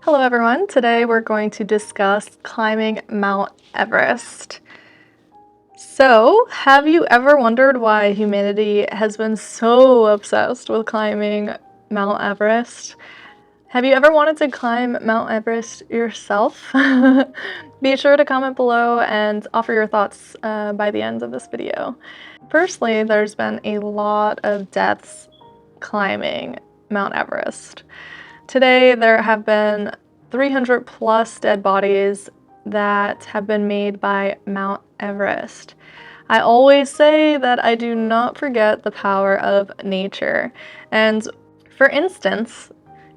Hello everyone, today we're going to discuss climbing Mount Everest. So, have you ever wondered why humanity has been so obsessed with climbing Mount Everest? Have you ever wanted to climb Mount Everest yourself? Be sure to comment below and offer your thoughts by the end of this video. Firstly, there's been a lot of deaths climbing Mount Everest. Today, there have been 300 plus dead bodies that have been made by Mount Everest. I always say that I do not forget the power of nature. And for instance,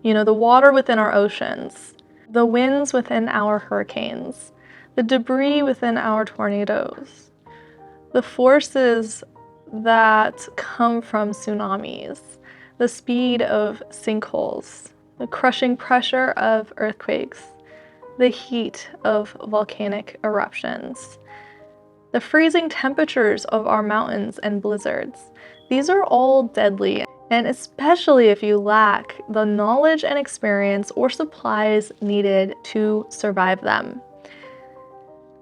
the water within our oceans, the winds within our hurricanes, the debris within our tornadoes, the forces that come from tsunamis, the speed of sinkholes, the crushing pressure of earthquakes, the heat of volcanic eruptions, the freezing temperatures of our mountains and blizzards. These are all deadly, and especially if you lack the knowledge and experience or supplies needed to survive them.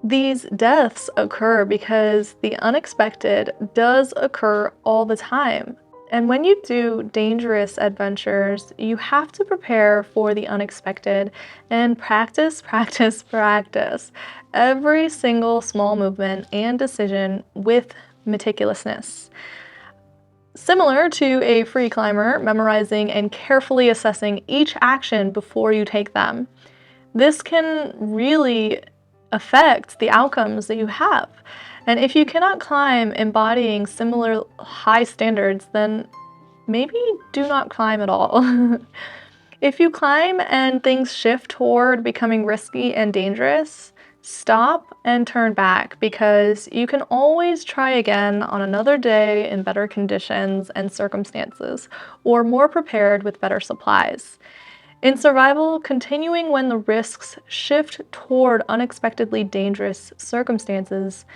These deaths occur because the unexpected does occur all the time. And when you do dangerous adventures, you have to prepare for the unexpected and practice, practice, practice every single small movement and decision with meticulousness. Similar to a free climber memorizing and carefully assessing each action before you take them. This can really affect the outcomes that you have. And if you cannot climb embodying similar high standards, then maybe do not climb at all. If you climb and things shift toward becoming risky and dangerous, stop and turn back, because you can always try again on another day in better conditions and circumstances, or more prepared with better supplies. In survival, continuing when the risks shift toward unexpectedly dangerous circumstances,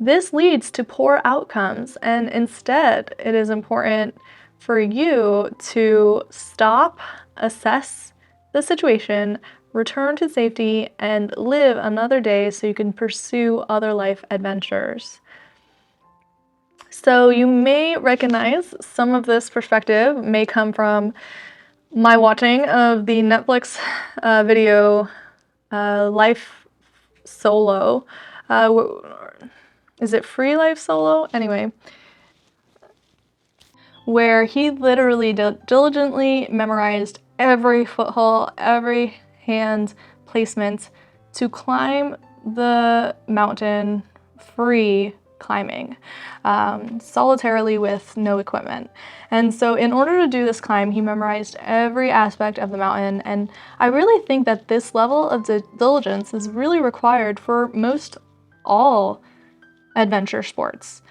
this leads to poor outcomes, and instead, it is important for you to stop, assess the situation, return to safety, and live another day so you can pursue other life adventures. So you may recognize some of this perspective may come from my watching of the Netflix video Life Solo. Is it Free Life Solo? Anyway, where he literally diligently memorized every foothold, every hand placement to climb the mountain free climbing, solitarily with no equipment. And so in order to do this climb, he memorized every aspect of the mountain. And I really think that this level of diligence is really required for most all adventure sports.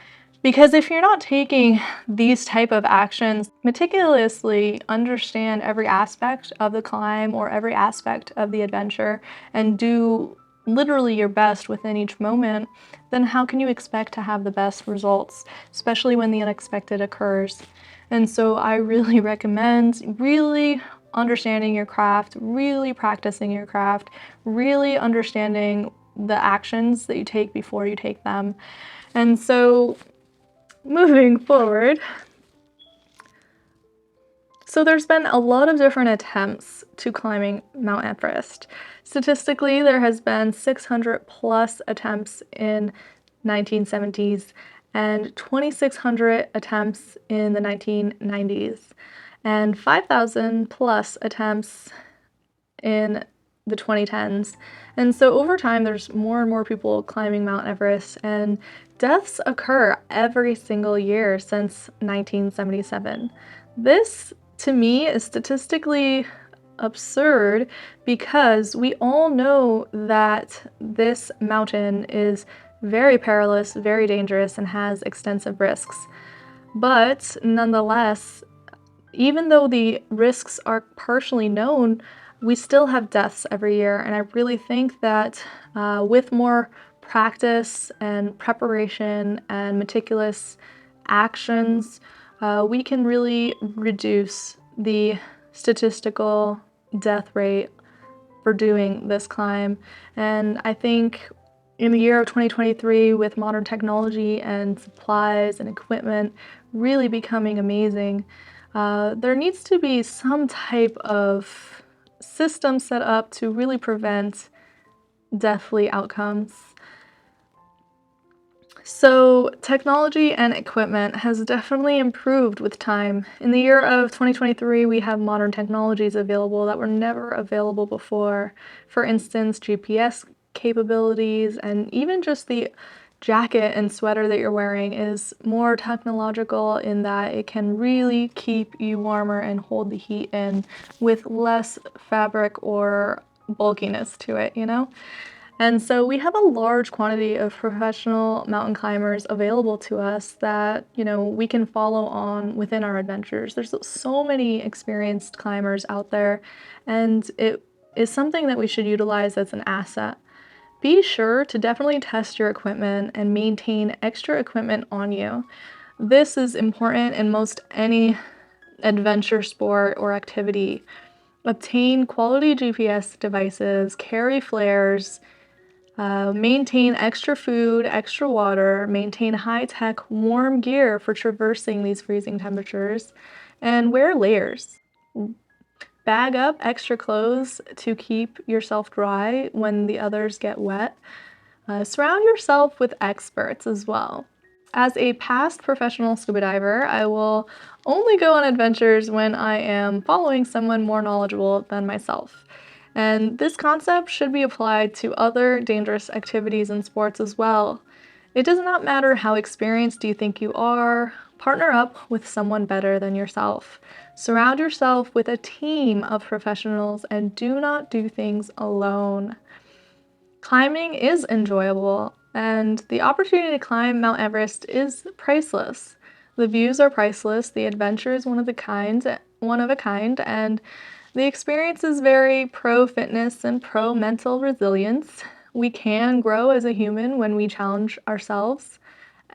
Because if you're not taking these type of actions, meticulously understand every aspect of the climb or every aspect of the adventure, and do literally your best within each moment, then how can you expect to have the best results, especially when the unexpected occurs? And so I really recommend really understanding your craft, really practicing your craft, really understanding the actions that you take before you take them. And so moving forward, so there's been a lot of different attempts to climbing Mount Everest. Statistically, there has been 600 plus attempts in 1970s and 2,600 attempts in the 1990s and 5,000 plus attempts in the 2010s. And so over time, there's more and more people climbing Mount Everest, and deaths occur every single year since 1977. This, to me, is statistically absurd, because we all know that this mountain is very perilous, very dangerous, and has extensive risks. But nonetheless, even though the risks are partially known, we still have deaths every year. And I really think that with more practice and preparation and meticulous actions, we can really reduce the statistical death rate for doing this climb. And I think in the year of 2023, with modern technology and supplies and equipment really becoming amazing, there needs to be some type of system set up to really prevent deathly outcomes. So, technology and equipment has definitely improved with time. In the year of 2023, we have modern technologies available that were never available before. For instance, GPS capabilities, and even just the jacket and sweater that you're wearing is more technological in that it can really keep you warmer and hold the heat in with less fabric or bulkiness to it, you know? And so we have a large quantity of professional mountain climbers available to us that, we can follow on within our adventures. There's so many experienced climbers out there, and it is something that we should utilize as an asset. Be sure to definitely test your equipment and maintain extra equipment on you. This is important in most any adventure sport or activity. Obtain quality GPS devices, carry flares, maintain extra food, extra water, maintain high-tech warm gear for traversing these freezing temperatures, and wear layers. Bag up extra clothes to keep yourself dry when the others get wet. Surround yourself with experts as well. As a past professional scuba diver, I will only go on adventures when I am following someone more knowledgeable than myself. And this concept should be applied to other dangerous activities and sports as well. It does not matter how experienced you think you are, partner up with someone better than yourself. Surround yourself with a team of professionals and do not do things alone. Climbing is enjoyable, and the opportunity to climb Mount Everest is priceless. The views are priceless, the adventure is one of a kind, and the experience is very pro fitness and pro mental resilience. We can grow as a human when we challenge ourselves.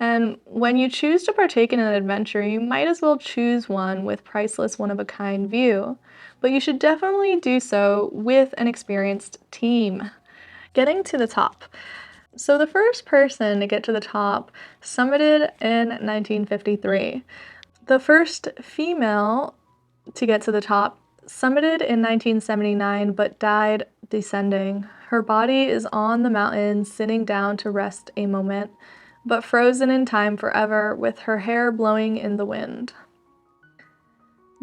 And when you choose to partake in an adventure, you might as well choose one with priceless, one of a kind view. But you should definitely do so with an experienced team. Getting to the top. So the first person to get to the top summited in 1953. The first female to get to the top summited in 1979 but died descending. Her body is on the mountain sitting down to rest a moment, but frozen in time forever with her hair blowing in the wind.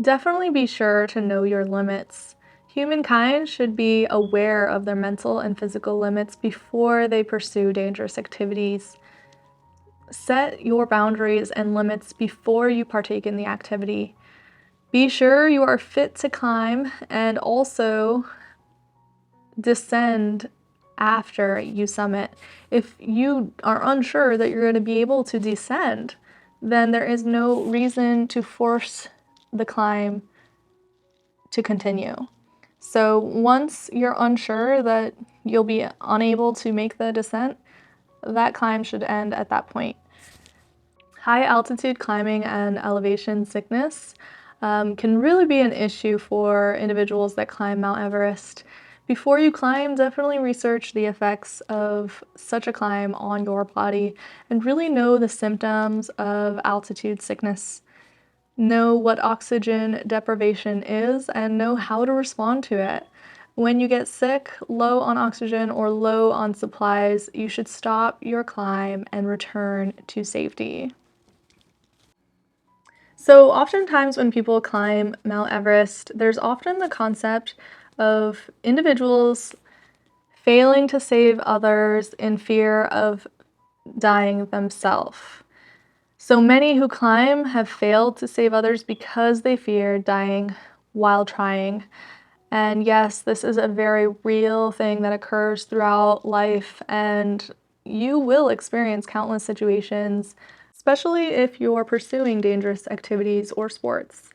Definitely be sure to know your limits. Humankind should be aware of their mental and physical limits before they pursue dangerous activities. Set your boundaries and limits before you partake in the activity. Be sure you are fit to climb and also descend after you summit. If you are unsure that you're going to be able to descend, then there is no reason to force the climb to continue. So once you're unsure that you'll be unable to make the descent, that climb should end at that point. High altitude climbing and elevation sickness can really be an issue for individuals that climb Mount Everest. Before you climb, definitely research the effects of such a climb on your body and really know the symptoms of altitude sickness. Know what oxygen deprivation is and know how to respond to it. When you get sick, low on oxygen, or low on supplies, you should stop your climb and return to safety. So oftentimes when people climb Mount Everest, there's often the concept of individuals failing to save others in fear of dying themselves. So many who climb have failed to save others because they fear dying while trying. And yes, this is a very real thing that occurs throughout life, and you will experience countless situations, especially if you're pursuing dangerous activities or sports.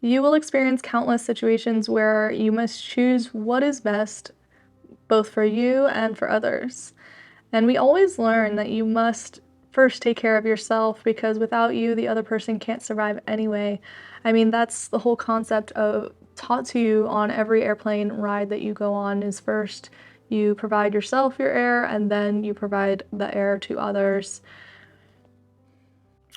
You will experience countless situations where you must choose what is best both for you and for others. And we always learn that you must first take care of yourself, because without you, the other person can't survive anyway. I mean, that's the whole concept of taught to you on every airplane ride that you go on is first you provide yourself your air and then you provide the air to others.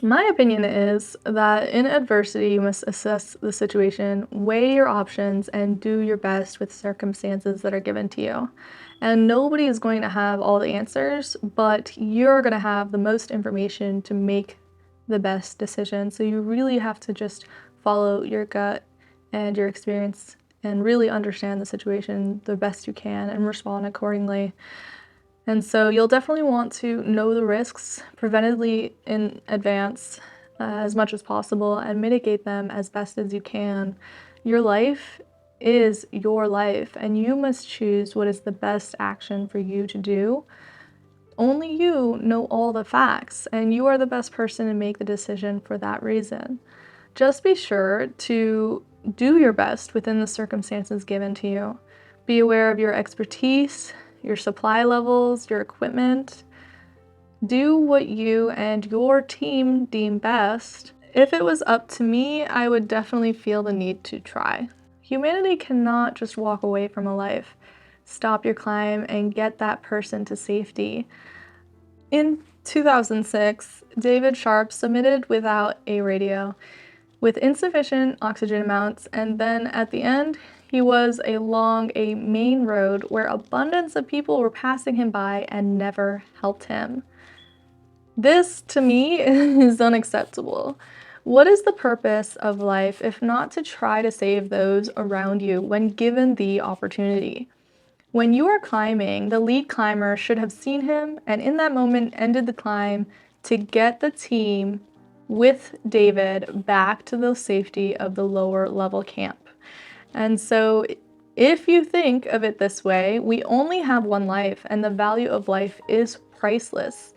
My opinion is that in adversity, you must assess the situation, weigh your options, and do your best with circumstances that are given to you. And nobody is going to have all the answers, but you're going to have the most information to make the best decision. So you really have to just follow your gut and your experience and really understand the situation the best you can and respond accordingly. And so you'll definitely want to know the risks preventatively in advance as much as possible and mitigate them as best as you can. Your life is your life, and you must choose what is the best action for you to do. Only you know all the facts, and you are the best person to make the decision for that reason. Just be sure to do your best within the circumstances given to you. Be aware of your expertise, your supply levels, your equipment. Do what you and your team deem best. If it was up to me, I would definitely feel the need to try. Humanity cannot just walk away from a life. Stop your climb and get that person to safety. In 2006, David Sharp submitted without a radio, with insufficient oxygen amounts, and then at the end, he was along a main road where abundance of people were passing him by and never helped him. This, to me, is unacceptable. What is the purpose of life if not to try to save those around you when given the opportunity? When you are climbing, the lead climber should have seen him and in that moment ended the climb to get the team with David back to the safety of the lower level camp. And so if you think of it this way, we only have one life and the value of life is priceless.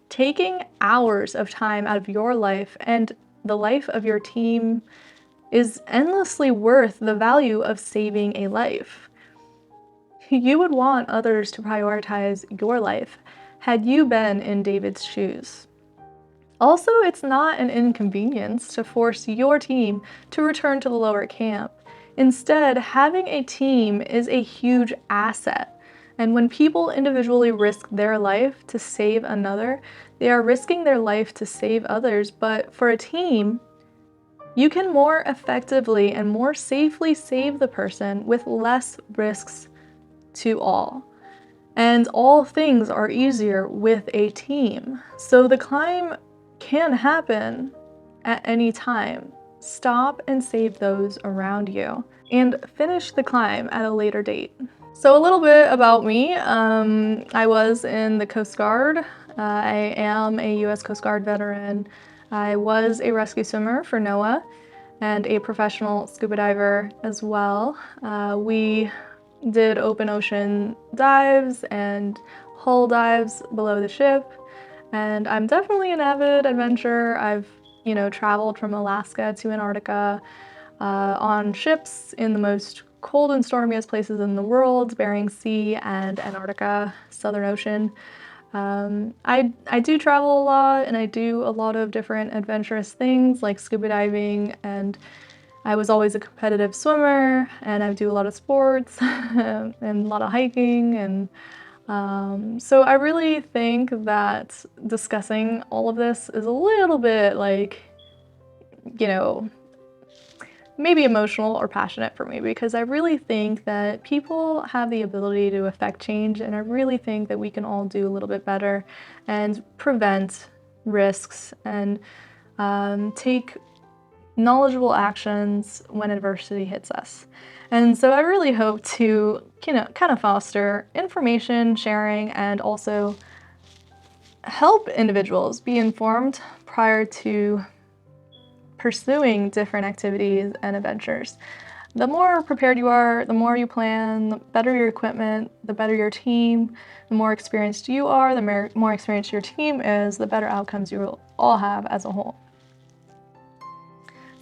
Taking hours of time out of your life and the life of your team is endlessly worth the value of saving a life. You would want others to prioritize your life had you been in David's shoes. Also, it's not an inconvenience to force your team to return to the lower camp. Instead, having a team is a huge asset. And when people individually risk their life to save another, they are risking their life to save others. But for a team, you can more effectively and more safely save the person with less risks to all. And all things are easier with a team. So the climb can happen at any time. Stop and save those around you and finish the climb at a later date. So a little bit about me. I was in the Coast Guard. I am a U.S. Coast Guard veteran. I was a rescue swimmer for NOAA and a professional scuba diver as well. We did open ocean dives and hull dives below the ship. And I'm definitely an avid adventurer. I've, traveled from Alaska to Antarctica on ships in the most cold and stormiest places in the world, Bering Sea and Antarctica, Southern Ocean. I do travel a lot and I do a lot of different adventurous things like scuba diving, and I was always a competitive swimmer and I do a lot of sports and a lot of hiking, and so I really think that discussing all of this is a little bit like, maybe emotional or passionate for me, because I really think that people have the ability to affect change, and I really think that we can all do a little bit better and prevent risks and take knowledgeable actions when adversity hits us. And so I really hope to, kind of foster information sharing and also help individuals be informed prior to pursuing different activities and adventures. The more prepared you are, the more you plan, the better your equipment, the better your team, the more experienced you are, the more experienced your team is, the better outcomes you will all have as a whole.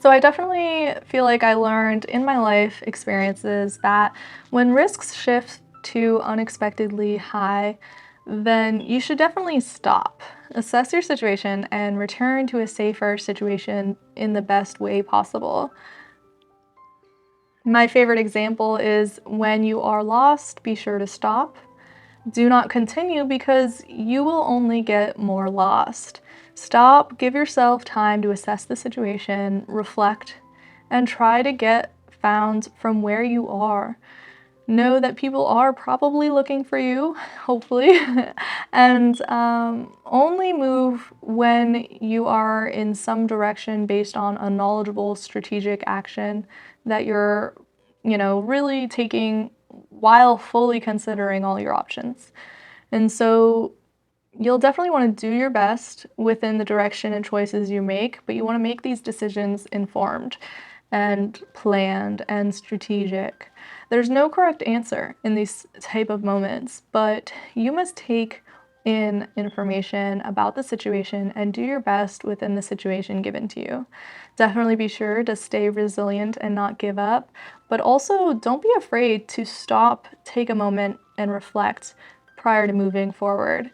So I definitely feel like I learned in my life experiences that when risks shift to unexpectedly high, then you should definitely stop. Assess your situation and return to a safer situation in the best way possible. My favorite example is when you are lost, be sure to stop. Do not continue because you will only get more lost. Stop, give yourself time to assess the situation, reflect, and try to get found from where you are. Know that people are probably looking for you, hopefully, and only move when you are in some direction based on a knowledgeable strategic action that you're, really taking while fully considering all your options. And so you'll definitely want to do your best within the direction and choices you make, but you want to make these decisions informed and planned and strategic. There's no correct answer in these type of moments, but you must take in information about the situation and do your best within the situation given to you. Definitely be sure to stay resilient and not give up, but also don't be afraid to stop, take a moment, and reflect prior to moving forward.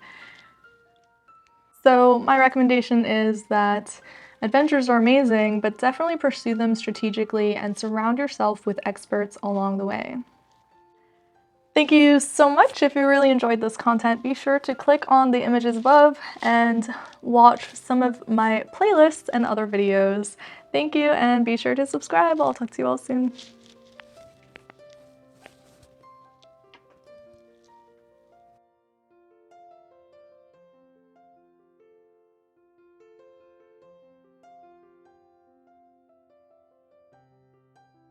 So my recommendation is that adventures are amazing, but definitely pursue them strategically and surround yourself with experts along the way. Thank you so much. If you really enjoyed this content, be sure to click on the images above and watch some of my playlists and other videos. Thank you, and be sure to subscribe. I'll talk to you all soon.